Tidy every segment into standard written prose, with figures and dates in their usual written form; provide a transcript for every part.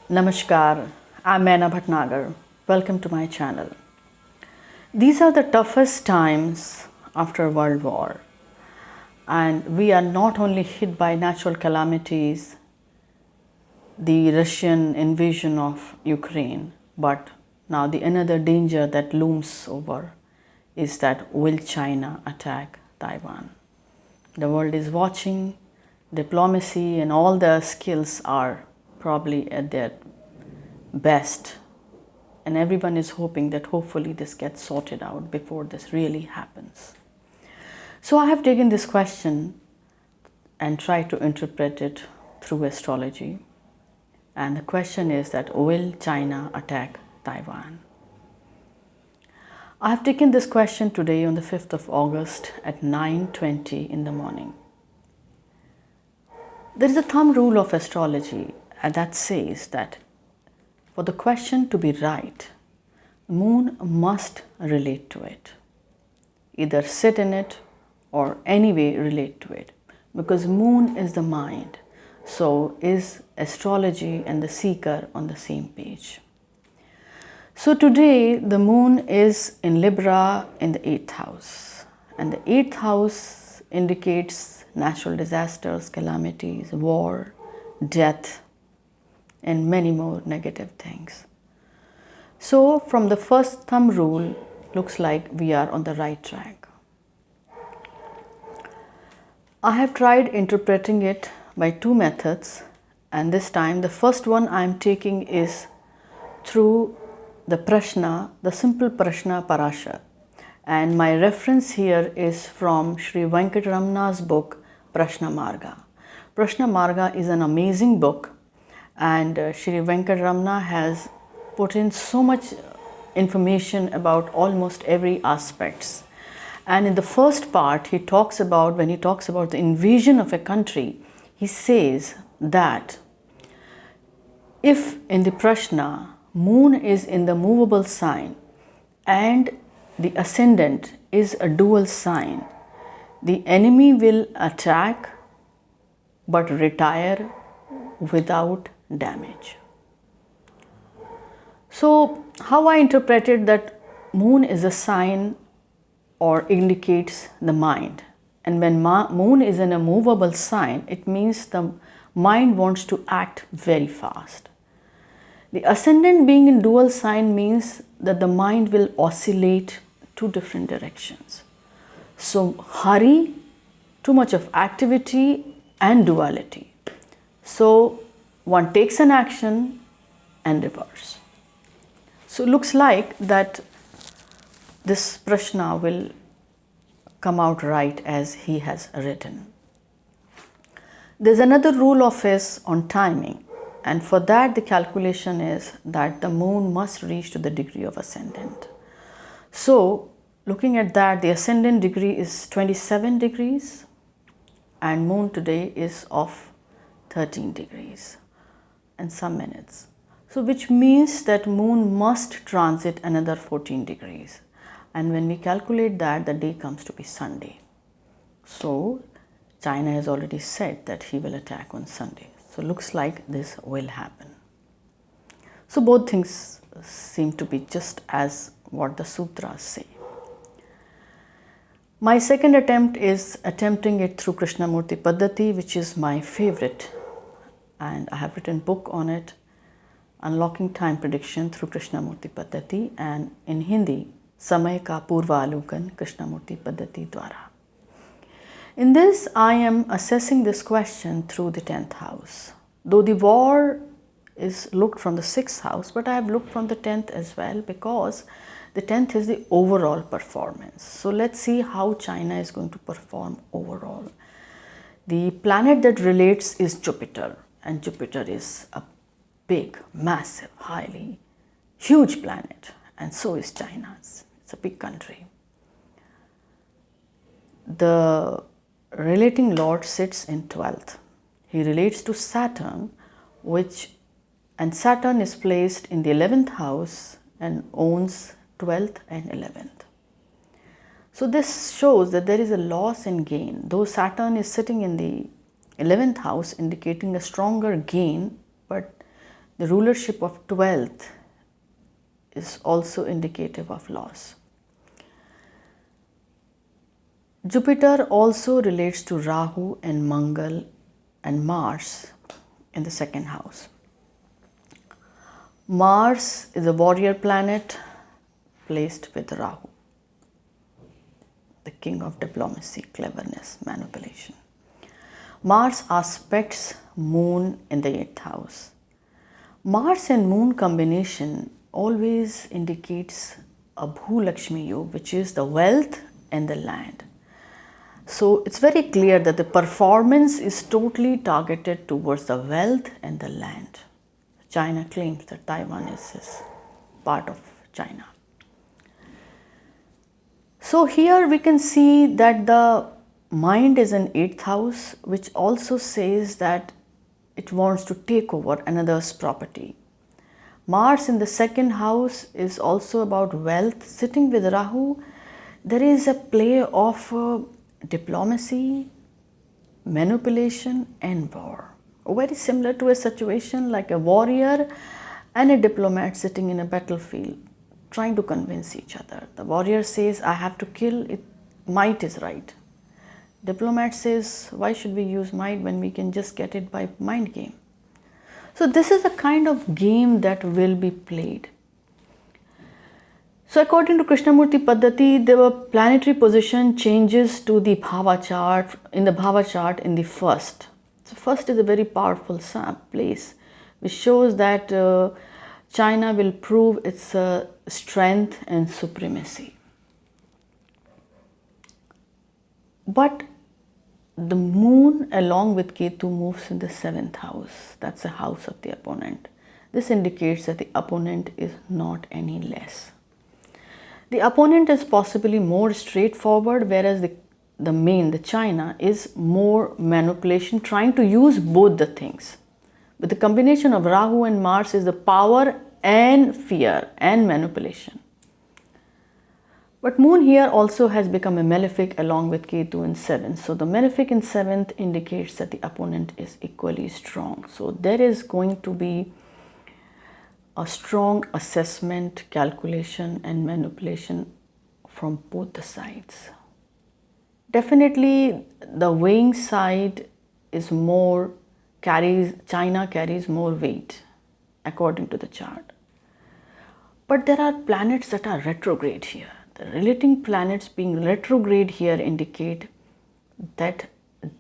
Namaskar, I'm Meena Bhatnagar. Welcome to my channel. These are the toughest times after World War, and we are not only hit by natural calamities, the Russian invasion of Ukraine, but now the another danger that looms over is that will China attack Taiwan? The world is watching. Diplomacy and all the skills are probably at their best, and everyone is hoping that hopefully this gets sorted out before this really happens. So I have taken this question and tried to interpret it through astrology, and the question is that will China attack Taiwan? I have taken this question today on the 5th of August at 9:20 in the morning. There is a thumb rule of astrology that says that for the question to be right, moon must relate to it, either sit in it or anyway relate to it, because moon is the mind. So is astrology and the seeker on the same page. So today the moon is in Libra in the 8th house, and the 8th house indicates natural disasters, calamities, war, death, and many more negative things. So from the first thumb rule, looks like we are on the right track. I have tried interpreting it by two methods, and this time the first one I am taking is through the Prashna, the simple Prashna Parashar. And my reference here is from Sri Venkataraman's book Prashna Marga. Prashna Marga is an amazing book, and Sri Venkatraramana has put in so much information about almost every aspects. And in the first part, when he talks about the invasion of a country, he says that if in the Prashna, moon is in the movable sign and the ascendant is a dual sign, the enemy will attack but retire without damage. So how I interpreted that moon is a sign or indicates the mind, and when moon is in a movable sign, it means the mind wants to act very fast. The ascendant being in dual sign means that the mind will oscillate two different directions. So hurry, too much of activity and duality. So one takes an action and reverse. So it looks like that this Prashna will come out right as he has written. There's another rule of his on timing, and for that the calculation is that the moon must reach to the degree of ascendant. So looking at that, the ascendant degree is 27 degrees and moon today is of 13 degrees and some minutes. So which means that moon must transit another 14 degrees. And when we calculate that, the day comes to be Sunday. So China has already said that he will attack on Sunday. So looks like this will happen. So both things seem to be just as what the sutras say. My second attempt is attempting it through Krishnamurti Paddhati, which is my favorite, and I have written a book on it, Unlocking Time Prediction through Krishnamurti Paddhati, and in Hindi, Samay ka Purvaalukan Krishnamurti Paddhati Dwara. In this, I am assessing this question through the 10th house. Though the war is looked from the 6th house, but I have looked from the 10th as well, because the 10th is the overall performance. So let's see how China is going to perform overall. The planet that relates is Jupiter, and Jupiter is a big, massive, highly huge planet, and so is China's. It's a big country. The relating lord sits in 12th. He relates to Saturn, and Saturn is placed in the 11th house and owns 12th and 11th. So this shows that there is a loss and gain. Though Saturn is sitting in the 11th house indicating a stronger gain, but The rulership of 12th is also indicative of loss. Jupiter also relates to Rahu and Mangal and Mars in the second house. Mars is a warrior planet placed with Rahu, the king of diplomacy, cleverness, manipulation. Mars aspects Moon in the 8th house. Mars and Moon combination always indicates a Bhu-Lakshmi Yoga, which is the wealth and the land. So it's very clear that the performance is totally targeted towards the wealth and the land. China claims that Taiwan is part of China. So here we can see that the mind is in 8th house, which also says that it wants to take over another's property. Mars in the second house is also about wealth. Sitting with Rahu, there is a play of diplomacy, manipulation and war. Very similar to a situation like a warrior and a diplomat sitting in a battlefield trying to convince each other. The warrior says, I have to kill, might is right. Diplomat says, why should we use might when we can just get it by mind game? So this is a kind of game that will be played. So according to Krishnamurti Paddhati, there were planetary position changes to the Bhava chart, in the first. So first is a very powerful place which shows that China will prove its strength and supremacy. But the Moon along with Ketu moves in the 7th house. That's the house of the opponent. This indicates that the opponent is not any less. The opponent is possibly more straightforward, whereas the China is more manipulation, trying to use both the things. But the combination of Rahu and Mars is the power and fear and manipulation. But Moon here also has become a malefic along with Ketu in 7th. So the malefic in 7th indicates that the opponent is equally strong. So there is going to be a strong assessment, calculation and manipulation from both the sides. Definitely the weighing side is China carries more weight according to the chart. But there are planets that are retrograde here. The relating planets being retrograde here indicate that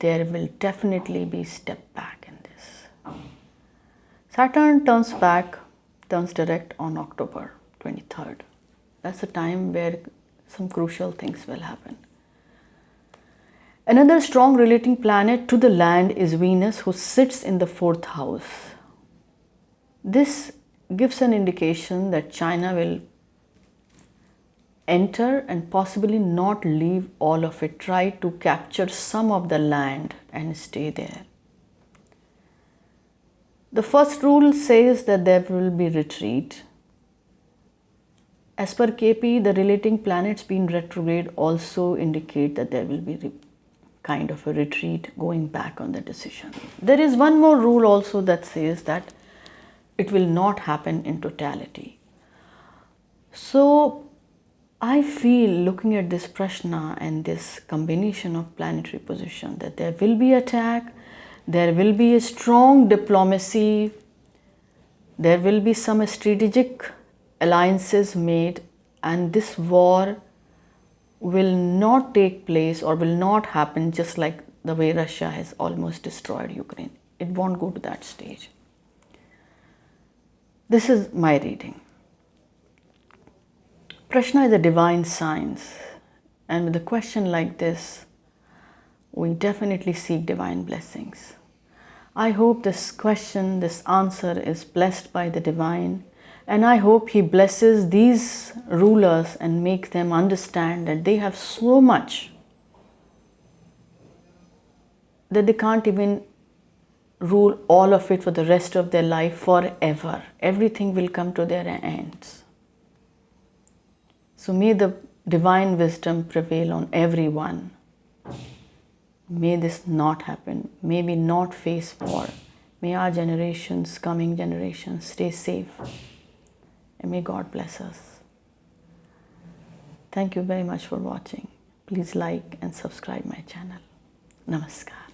there will definitely be step back in this. Saturn turns direct on October 23rd. That's the time where some crucial things will happen. Another strong relating planet to the land is Venus, who sits in the 4th house. This gives an indication that China will enter and possibly not leave all of it, try to capture some of the land and stay there. The first rule says that there will be retreat. As per KP, the relating planets being retrograde also indicate that there will be kind of a retreat, going back on the decision. There is one more rule also that says that it will not happen in totality. So I feel, looking at this Prashna and this combination of planetary position, that there will be attack, there will be a strong diplomacy, there will be some strategic alliances made, and this war will not take place or will not happen just like the way Russia has almost destroyed Ukraine. It won't go to that stage. This is my reading. Prashna is a divine science, and with a question like this, we definitely seek divine blessings. I hope this question, this answer is blessed by the divine, and I hope he blesses these rulers and make them understand that they have so much that they can't even rule all of it for the rest of their life forever. Everything will come to their ends. So may the divine wisdom prevail on everyone. May this not happen. May we not face war May our generations, coming generations, stay safe. And may God bless us. Thank you very much for watching. Please like and subscribe my channel. Namaskar.